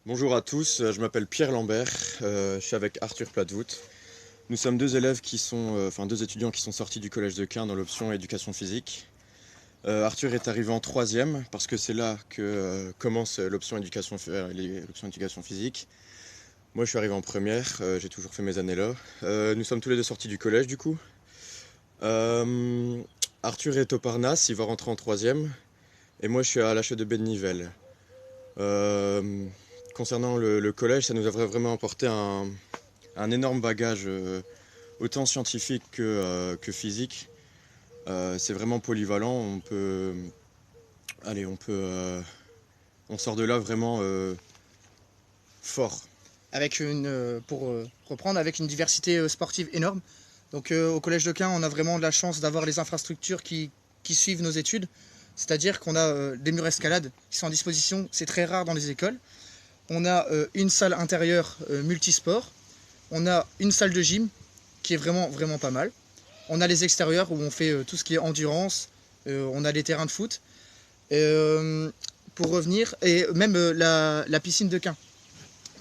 Bonjour à tous, je m'appelle Pierre Lambert, je suis avec Arthur Platevoet. Nous sommes deux élèves deux étudiants qui sont sortis du collège de Caen dans l'option éducation physique. Arthur est arrivé en troisième parce que c'est là que commence l'option éducation physique. Moi je suis arrivé en première, j'ai toujours fait mes années là. Nous sommes tous les deux sortis du collège du coup. Arthur est au Parnasse, il va rentrer en troisième. Et moi je suis à l'HE de Bénivelle. Concernant le collège, ça nous a vraiment apporté un énorme bagage, autant scientifique que physique. C'est vraiment polyvalent. On sort de là vraiment fort. Pour reprendre, avec une diversité sportive énorme. Donc au Collège de Caen, on a vraiment de la chance d'avoir les infrastructures qui suivent nos études. C'est-à-dire qu'on a des murs escalade qui sont en disposition, c'est très rare dans les écoles. On a une salle intérieure multisport. On a une salle de gym qui est vraiment pas mal. On a les extérieurs où on fait tout ce qui est endurance. On a les terrains de foot. Pour revenir, et même la piscine de Caen,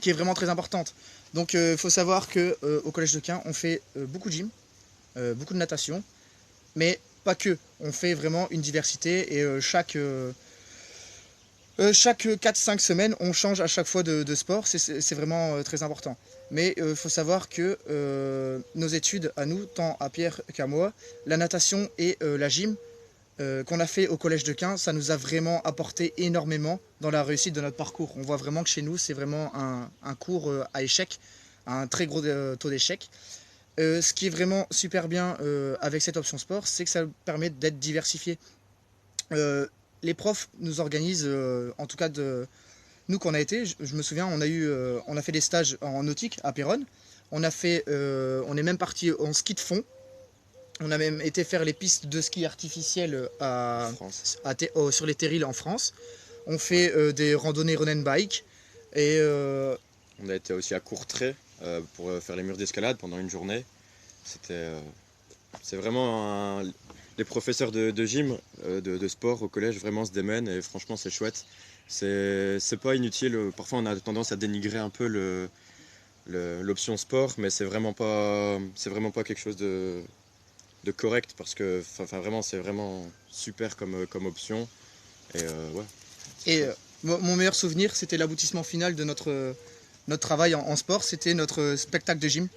qui est vraiment très importante. Donc il faut savoir qu'au Collège de Caen, on fait beaucoup de gym, beaucoup de natation, mais pas que. On fait vraiment une diversité et chaque 4-5 semaines, on change à chaque fois de sport. C'est vraiment très important. Mais il faut savoir que nos études, à nous, tant à Pierre qu'à moi, la natation et la gym, qu'on a fait au Collège de Caen, ça nous a vraiment apporté énormément dans la réussite de notre parcours. On voit vraiment que chez nous, c'est vraiment un cours à échec, un très gros taux d'échec. Ce qui est vraiment super bien avec cette option sport, c'est que ça permet d'être diversifié. Les profs nous organisent, en tout cas nous qu'on a été, je me souviens, on a fait des stages en nautique à Péronne. On est même parti en ski de fond. On a même été faire les pistes de ski artificielles sur les terrils en France. On fait des randonnées run and bike. Et On a été aussi à Courtrai pour faire les murs d'escalade pendant une journée. C'est vraiment les professeurs de gym, de sport au collège vraiment se démènent et franchement c'est chouette. C'est pas inutile, parfois on a tendance à dénigrer un peu l'option sport, mais c'est vraiment pas quelque chose de correct parce que vraiment c'est vraiment super comme option. Et ouais. Mon meilleur souvenir, c'était l'aboutissement final de notre travail en sport, c'était notre spectacle de gym.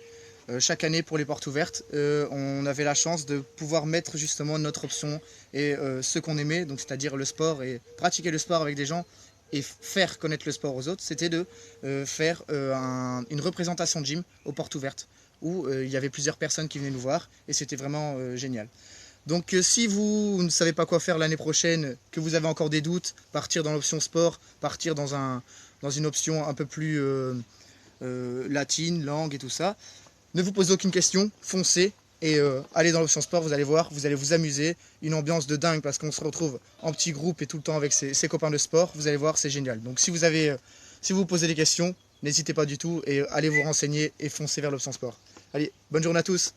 Chaque année pour les portes ouvertes, on avait la chance de pouvoir mettre justement notre option et ce qu'on aimait, donc c'est-à-dire le sport et pratiquer le sport avec des gens et faire connaître le sport aux autres, c'était de faire une représentation de gym aux portes ouvertes où il y avait plusieurs personnes qui venaient nous voir et c'était vraiment génial. Donc si vous ne savez pas quoi faire l'année prochaine, que vous avez encore des doutes, partir dans l'option sport, partir dans une option un peu plus latine, langue et tout ça, ne vous posez aucune question, foncez et allez dans l'option sport, vous allez voir, vous allez vous amuser, une ambiance de dingue parce qu'on se retrouve en petit groupe et tout le temps avec ses copains de sport, vous allez voir, c'est génial. Donc si vous posez des questions, n'hésitez pas du tout et allez vous renseigner et foncez vers l'option sport. Allez, bonne journée à tous.